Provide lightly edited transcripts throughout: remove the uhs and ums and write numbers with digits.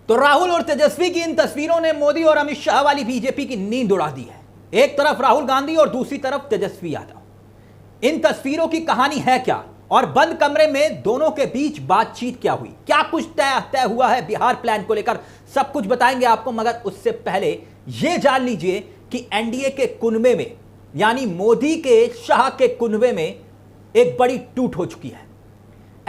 तो राहुल और तेजस्वी की इन तस्वीरों ने मोदी और अमित शाह वाली बीजेपी की नींद उड़ा दी है। एक तरफ राहुल गांधी और दूसरी तरफ तेजस्वी यादव। इन तस्वीरों की कहानी है क्या और बंद कमरे में दोनों के बीच बातचीत क्या हुई, क्या कुछ तय हुआ है बिहार प्लान को लेकर, सब कुछ बताएंगे आपको। मगर उससे पहले यह जान लीजिए कि एनडीए के कुनबे में, यानी मोदी के शाह के कुनबे में एक बड़ी टूट हो चुकी है।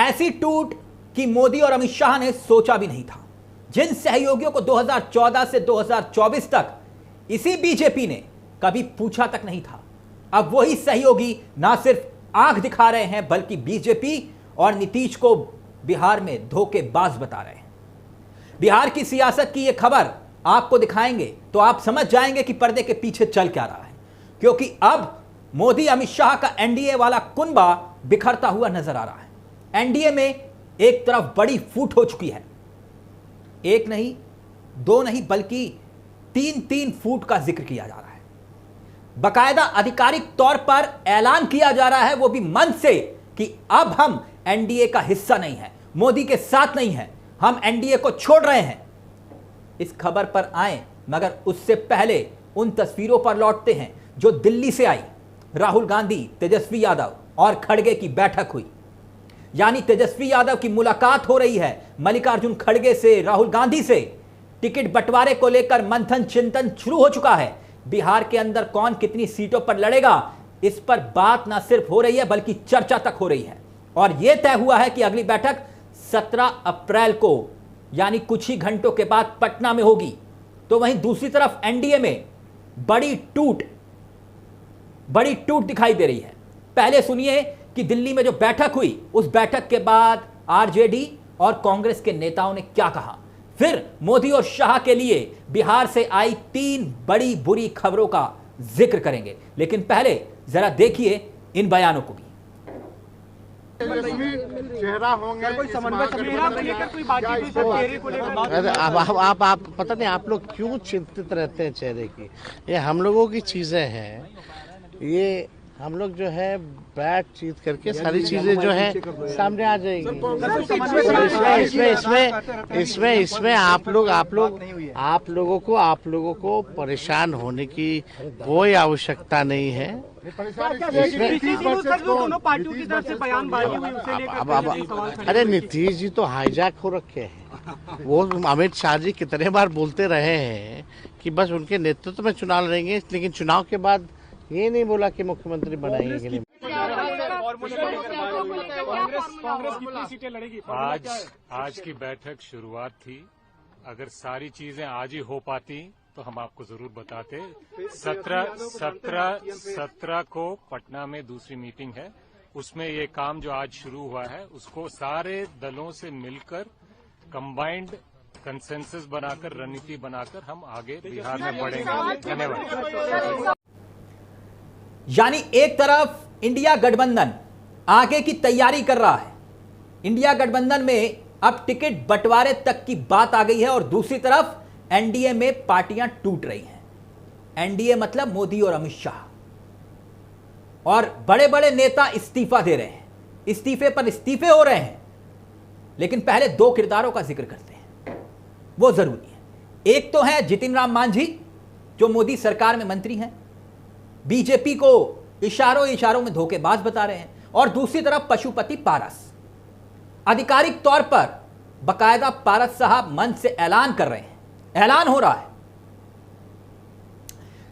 ऐसी टूट कि मोदी और अमित शाह ने सोचा भी नहीं था। जिन सहयोगियों को 2014 से 2024 तक इसी बीजेपी ने कभी पूछा तक नहीं था, अब वही सहयोगी ना सिर्फ आंख दिखा रहे हैं बल्कि बीजेपी और नीतीश को बिहार में धोखेबाज बता रहे हैं। बिहार की सियासत की यह खबर आपको दिखाएंगे तो आप समझ जाएंगे कि पर्दे के पीछे चल क्या रहा है, क्योंकि अब मोदी अमित शाह का एनडीए वाला कुनबा बिखरता हुआ नजर आ रहा है। एनडीए में एक तरफ बड़ी फूट हो चुकी है, एक नहीं दो नहीं बल्कि तीन फूट का जिक्र किया जा रहा है। बाकायदा आधिकारिक तौर पर ऐलान किया जा रहा है, वो भी मन से, कि अब हम एनडीए का हिस्सा नहीं है, मोदी के साथ नहीं है, हम एनडीए को छोड़ रहे हैं। इस खबर पर आए मगर उससे पहले उन तस्वीरों पर लौटते हैं जो दिल्ली से आई। राहुल गांधी, तेजस्वी यादव और खड़गे की बैठक हुई, यानी तेजस्वी यादव की मुलाकात हो रही है मल्लिकार्जुन खड़गे से, राहुल गांधी से। टिकट बंटवारे को लेकर मंथन चिंतन शुरू हो चुका है। बिहार के अंदर कौन कितनी सीटों पर लड़ेगा, इस पर बात ना सिर्फ हो रही है बल्कि चर्चा तक हो रही है। और यह तय हुआ है कि अगली बैठक 17 अप्रैल को, यानी कुछ ही घंटों के बाद पटना में होगी। तो वहीं दूसरी तरफ एनडीए में बड़ी टूट दिखाई दे रही है। पहले सुनिए कि दिल्ली में जो बैठक हुई, उस बैठक के बाद आरजेडी और कांग्रेस के नेताओं ने क्या कहा। फिर मोदी और शाह के लिए बिहार से आई 3 बड़ी बुरी खबरों का जिक्र करेंगे। लेकिन पहले जरा देखिए इन बयानों को भी। चेहरा होंगे कोई समन्वय कोई बातचीत आप पता नहीं आप लोग क्यों चिंतित रहते हैं चेहरे की। ये हम लोगों की चीजें हैं, ये हम लोग जो है बातचीत करके सारी चीजें जो है सामने आ जाएंगी। इसमें आप लोगों को परेशान होने की कोई आवश्यकता नहीं है। अरे नीतीश जी तो हाईजैक हो रखे हैं। वो अमित शाह जी कितने बार बोलते रहे हैं कि बस उनके नेतृत्व में चुनाव लड़ेंगे, लेकिन चुनाव के बाद ये नहीं बोला कि मुख्यमंत्री बनाएंगे के लिए। आज की बैठक शुरुआत थी। अगर सारी चीजें आज ही हो पाती तो हम आपको जरूर बताते। 17 को पटना में दूसरी मीटिंग है, उसमें ये काम जो आज शुरू हुआ है उसको सारे दलों से मिलकर कंबाइंड कंसेंसस बनाकर, रणनीति बनाकर हम आगे बिहार में बढ़ेंगे। धन्यवाद। यानी एक तरफ इंडिया गठबंधन आगे की तैयारी कर रहा है, इंडिया गठबंधन में अब टिकट बंटवारे तक की बात आ गई है, और दूसरी तरफ एनडीए में पार्टियां टूट रही हैं। एनडीए मतलब मोदी और अमित शाह, और बड़े बड़े नेता इस्तीफा दे रहे हैं, इस्तीफे पर इस्तीफे हो रहे हैं। लेकिन पहले 2 किरदारों का जिक्र करते हैं, वो जरूरी है। एक तो है जितिन राम मांझी, जो मोदी सरकार में मंत्री हैं, बीजेपी को इशारों में धोखेबाज बता रहे हैं। और दूसरी तरफ पशुपति पारस, आधिकारिक तौर पर बकायदा पारस साहब मन से ऐलान कर रहे हैं, ऐलान हो रहा है।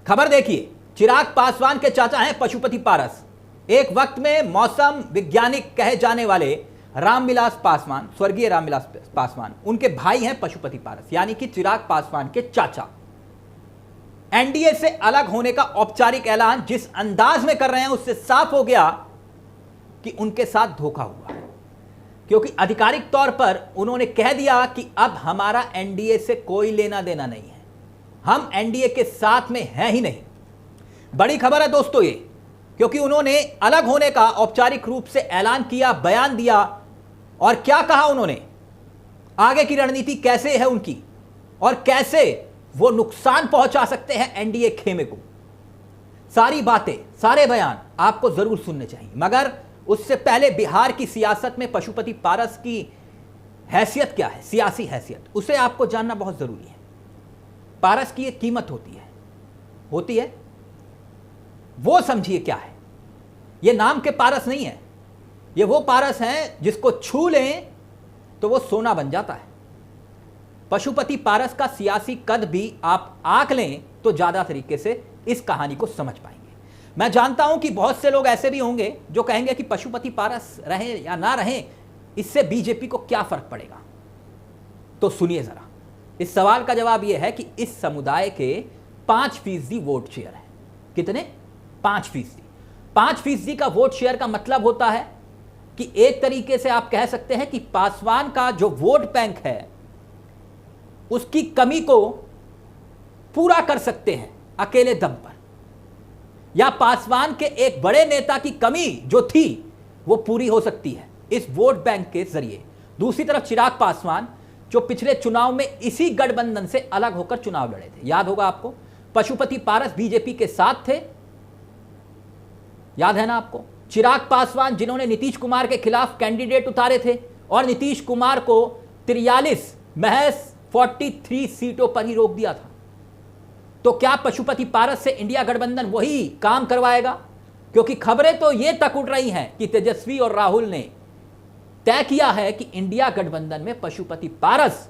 खबर देखिए, चिराग पासवान के चाचा हैं पशुपति पारस। एक वक्त में मौसम वैज्ञानिक कहे जाने वाले रामविलास पासवान, स्वर्गीय रामविलास पासवान, उनके भाई हैं पशुपति पारस, यानी कि चिराग पासवान के चाचा। एनडीए से अलग होने का औपचारिक ऐलान जिस अंदाज में कर रहे हैं, उससे साफ हो गया कि उनके साथ धोखा हुआ है, क्योंकि आधिकारिक तौर पर उन्होंने कह दिया कि अब हमारा एनडीए से कोई लेना देना नहीं है, हम एनडीए के साथ में हैं ही नहीं। बड़ी खबर है दोस्तों ये, क्योंकि उन्होंने अलग होने का औपचारिक रूप से ऐलान किया, बयान दिया। और क्या कहा उन्होंने, आगे की रणनीति कैसे है उनकी, और कैसे वो नुकसान पहुंचा सकते हैं एनडीए खेमे को। सारी बातें, सारे बयान आपको जरूर सुनने चाहिए। मगर उससे पहले बिहार की सियासत में पशुपति पारस की हैसियत क्या है, सियासी हैसियत, उसे आपको जानना बहुत जरूरी है। पारस की एक कीमत होती है, वो समझिए क्या है। ये नाम के पारस नहीं है, ये वो पारस हैं जिसको छू लें तो वो सोना बन जाता है। पशुपति पारस का सियासी कद भी आप आंक लें तो ज्यादा तरीके से इस कहानी को समझ पाएंगे। मैं जानता हूं कि बहुत से लोग ऐसे भी होंगे जो कहेंगे कि पशुपति पारस रहे या ना रहे, इससे बीजेपी को क्या फर्क पड़ेगा। तो सुनिए जरा, इस सवाल का जवाब यह है कि इस समुदाय के 5% वोट शेयर है। कितने? 5%। 5% का वोट शेयर का मतलब होता है कि एक तरीके से आप कह सकते हैं कि पासवान का जो वोट बैंक है उसकी कमी को पूरा कर सकते हैं अकेले दम पर, या पासवान के एक बड़े नेता की कमी जो थी वो पूरी हो सकती है इस वोट बैंक के जरिए। दूसरी तरफ चिराग पासवान जो पिछले चुनाव में इसी गठबंधन से अलग होकर चुनाव लड़े थे, याद होगा आपको। पशुपति पारस बीजेपी के साथ थे, याद है ना आपको। चिराग पासवान जिन्होंने नीतीश कुमार के खिलाफ कैंडिडेट उतारे थे और नीतीश कुमार को 43 महज 43 सीटों पर ही रोक दिया था। तो क्या पशुपति पारस से इंडिया गठबंधन वही काम करवाएगा? क्योंकि खबरें तो ये तक उठ रही हैं कि तेजस्वी और राहुल ने तय किया है कि इंडिया गठबंधन में पशुपति पारस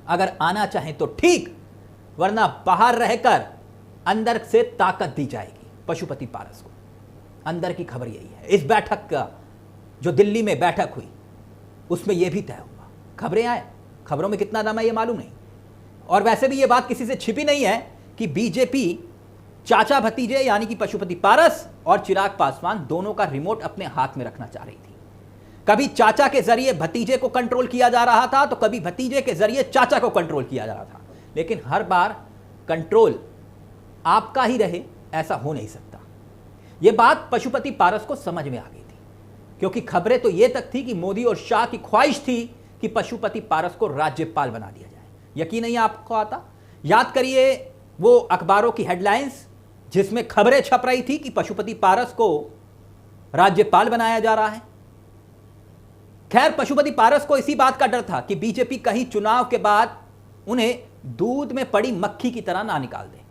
अगर आना चाहें तो ठीक, वरना बाहर रहकर अंदर से ताकत दी जाएगी पशुपति पारस को। अंदर की खबर यही है। इस बैठक का जो दिल्ली में बैठक हुई उसमें यह भी तय हुआ। खबरें आए, खबरों में कितना दम है ये मालूम नहीं। और वैसे भी ये बात किसी से छिपी नहीं है कि बीजेपी चाचा भतीजे यानी कि पशुपति पारस और चिराग पासवान दोनों का रिमोट अपने हाथ में रखना चाह रही थी। कभी चाचा के जरिए भतीजे को कंट्रोल किया जा रहा था तो कभी भतीजे के जरिए चाचा को कंट्रोल किया जा रहा था, लेकिन हर बार कंट्रोल आपका ही रहे ऐसा हो नहीं सकता। यह बात पशुपति पारस को समझ में आ गई थी, क्योंकि खबरें तो यह तक थी कि मोदी और शाह की ख्वाहिश थी कि पशुपति पारस को राज्यपाल बना दिया जाए। यकीन नहीं आपको आता? याद करिए वो अखबारों की हेडलाइंस जिसमें खबरें छप रही थी कि पशुपति पारस को राज्यपाल बनाया जा रहा है। खैर, पशुपति पारस को इसी बात का डर था कि बीजेपी कहीं चुनाव के बाद उन्हें दूध में पड़ी मक्खी की तरह ना निकाल दे,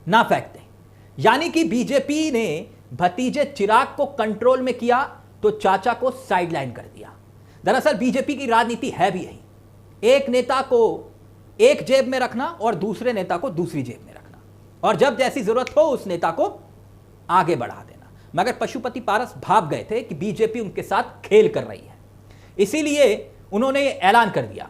ना फेंक दे। यानी कि बीजेपी ने भतीजे चिराग को कंट्रोल में किया तो चाचा को साइडलाइन कर दिया। दरअसल बीजेपी की राजनीति है भी यही, एक नेता को एक जेब में रखना और दूसरे नेता को दूसरी जेब में रखना, और जब जैसी जरूरत हो उस नेता को आगे बढ़ा देना। मगर पशुपति पारस भाप गए थे कि बीजेपी उनके साथ खेल कर रही है, इसीलिए उन्होंने ऐलान कर दिया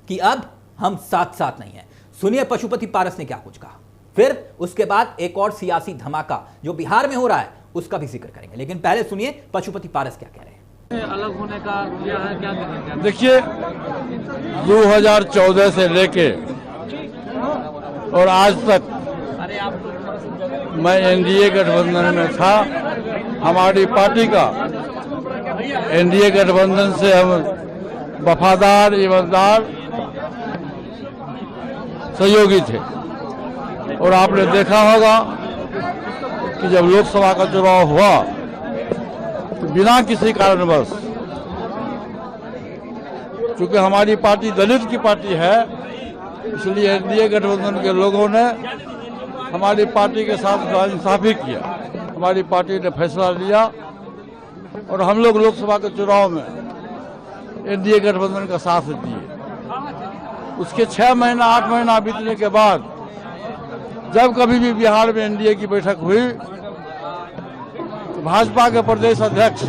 कि अब हम साथ साथ नहीं हैं। सुनिए पशुपति पारस ने क्या कुछ कहा, फिर उसके बाद एक और सियासी धमाका जो बिहार में हो रहा है उसका भी जिक्र करेंगे। लेकिन पहले सुनिए पशुपति पारस क्या कह रहे हैं। अलग होने का क्या है, क्या करेंगे? देखिए, 2014 से लेके और आज तक मैं एनडीए गठबंधन में था। हमारी पार्टी का एनडीए गठबंधन से हम वफादार, ईमानदार सहयोगी थे। और आपने देखा होगा कि जब लोकसभा का चुनाव हुआ तो बिना किसी कारणवश, चूंकि हमारी पार्टी दलित की पार्टी है, इसलिए एनडीए गठबंधन के लोगों ने हमारी पार्टी के साथ नाइंसाफी किया। हमारी पार्टी ने फैसला लिया और हम लोग लोकसभा के चुनाव में एनडीए गठबंधन का साथ दिए। उसके 6 महीना 8 महीना बीतने के बाद जब कभी भी बिहार में एनडीए की बैठक हुई तो भाजपा के प्रदेश अध्यक्ष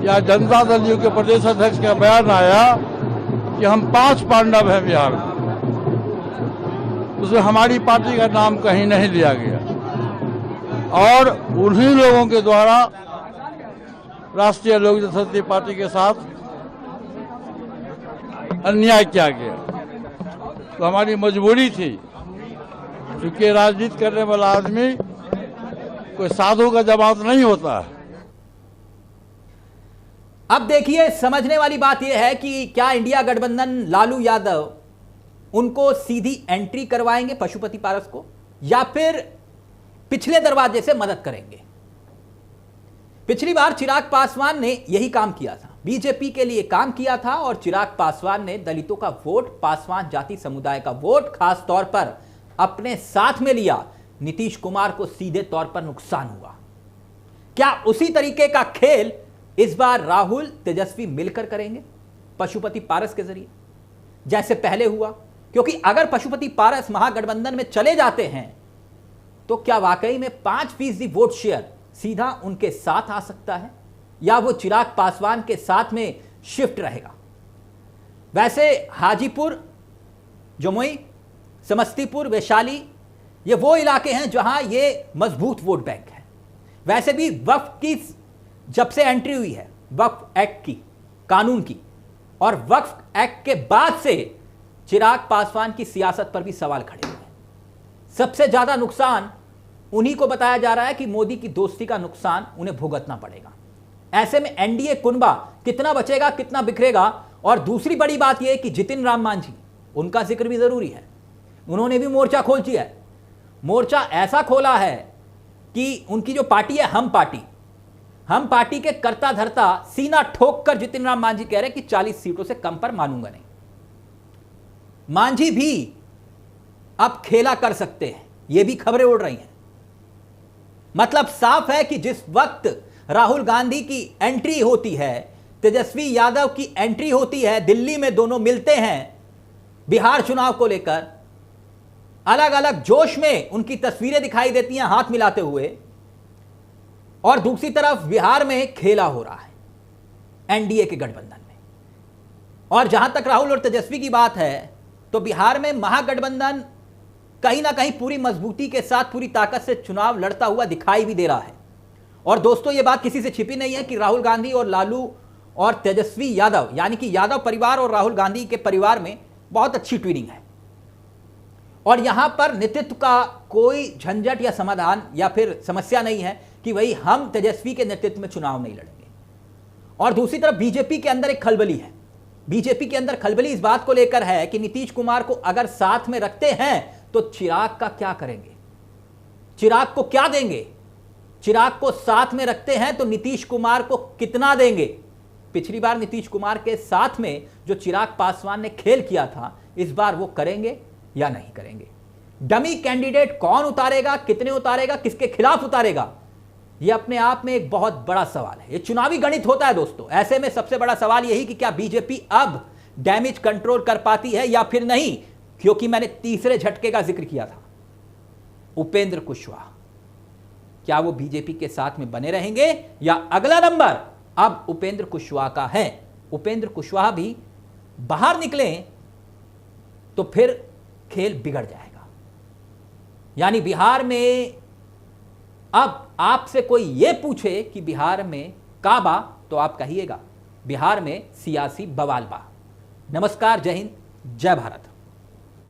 या जनता दल यू के प्रदेश अध्यक्ष का बयान आया कि हम 5 पांडव हैं बिहार में। उसमें हमारी पार्टी का नाम कहीं नहीं लिया गया और उन्हीं लोगों के द्वारा राष्ट्रीय लोक जनशक्ति पार्टी के साथ अन्याय किया गया। तो हमारी मजबूरी थी, क्योंकि राजनीति करने वाला आदमी कोई साधु का जमात नहीं होता है। अब देखिए, समझने वाली बात यह है कि क्या इंडिया गठबंधन लालू यादव उनको सीधी एंट्री करवाएंगे पशुपति पारस को, या फिर पिछले दरवाजे से मदद करेंगे। पिछली बार चिराग पासवान ने यही काम किया था। बीजेपी के लिए काम किया था और चिराग पासवान ने दलितों का वोट, पासवान जाति समुदाय का वोट खास तौर पर अपने साथ में लिया। नीतीश कुमार को सीधे तौर पर नुकसान हुआ। क्या उसी तरीके का खेल इस बार राहुल तेजस्वी मिलकर करेंगे पशुपति पारस के जरिए, जैसे पहले हुआ? क्योंकि अगर पशुपति पारस महागठबंधन में चले जाते हैं तो क्या वाकई में 5% वोट शेयर सीधा उनके साथ आ सकता है, या वो चिराग पासवान के साथ में शिफ्ट रहेगा? वैसे हाजीपुर, जमुई, समस्तीपुर, वैशाली ये वो इलाके हैं जहां ये मजबूत वोट बैंक है। वैसे भी वक्फ की जब से एंट्री हुई है, वक्फ एक्ट की, कानून की, और वक्फ एक्ट के बाद से चिराग पासवान की सियासत पर भी सवाल खड़े हुए हैं। सबसे ज्यादा नुकसान उन्हीं को बताया जा रहा है कि मोदी की दोस्ती का नुकसान उन्हें भुगतना पड़ेगा। ऐसे में एनडीए कुनबा कितना बचेगा, कितना बिखरेगा? और दूसरी बड़ी बात यह है कि जितिन राम मांझी, उनका जिक्र भी जरूरी है। उन्होंने भी मोर्चा खोल दिया है। मोर्चा ऐसा खोला है कि उनकी जो पार्टी है हम पार्टी के कर्ता धर्ता सीना ठोक कर जितिन राम मांझी कह रहे हैं कि 40 सीटों से कम पर मानूंगा नहीं। मांझी भी अब खेला कर सकते हैं, यह भी खबरें उड़ रही हैं। मतलब साफ है कि जिस वक्त राहुल गांधी की एंट्री होती है, तेजस्वी यादव की एंट्री होती है, दिल्ली में दोनों मिलते हैं बिहार चुनाव को लेकर, अलग अलग जोश में उनकी तस्वीरें दिखाई देती हैं हाथ मिलाते हुए, और दूसरी तरफ बिहार में खेला हो रहा है एनडीए के गठबंधन में। और जहां तक राहुल और तेजस्वी की बात है तो बिहार में महागठबंधन कहीं ना कहीं पूरी मजबूती के साथ, पूरी ताकत से चुनाव लड़ता हुआ दिखाई भी दे रहा है। और दोस्तों, यह बात किसी से छिपी नहीं है कि राहुल गांधी और लालू और तेजस्वी यादव, यानी कि यादव परिवार और राहुल गांधी के परिवार में बहुत अच्छी ट्विनिंग है। और यहां पर नेतृत्व का कोई झंझट या समाधान या फिर समस्या नहीं है कि भाई हम तेजस्वी के नेतृत्व में चुनाव नहीं लड़ेंगे। और दूसरी तरफ बीजेपी के अंदर एक खलबली है। बीजेपी के अंदर खलबली इस बात को लेकर है कि नीतीश कुमार को अगर साथ में रखते हैं तो चिराग का क्या करेंगे, चिराग को क्या देंगे? चिराग को साथ में रखते हैं तो नीतीश कुमार को कितना देंगे? पिछली बार नीतीश कुमार के साथ में जो चिराग पासवान ने खेल किया था, इस बार वो करेंगे या नहीं करेंगे? डमी कैंडिडेट कौन उतारेगा, कितने उतारेगा, किसके खिलाफ उतारेगा, यह अपने आप में एक बहुत बड़ा सवाल है। यह चुनावी गणित होता है दोस्तों। ऐसे में सबसे बड़ा सवाल यही कि क्या बीजेपी अब डैमेज कंट्रोल कर पाती है या फिर नहीं? क्योंकि मैंने तीसरे झटके का जिक्र किया था, उपेंद्र कुशवाहा, क्या वो बीजेपी के साथ में बने रहेंगे या अगला नंबर अब उपेंद्र कुशवाहा का है? उपेंद्र कुशवाहा भी बाहर निकले तो फिर खेल बिगड़ जाएगा। यानी बिहार में अब आपसे कोई यह पूछे कि बिहार में काबा, तो आप कहिएगा बिहार में सियासी बवाल बा। नमस्कार, जय हिंद, जय भारत।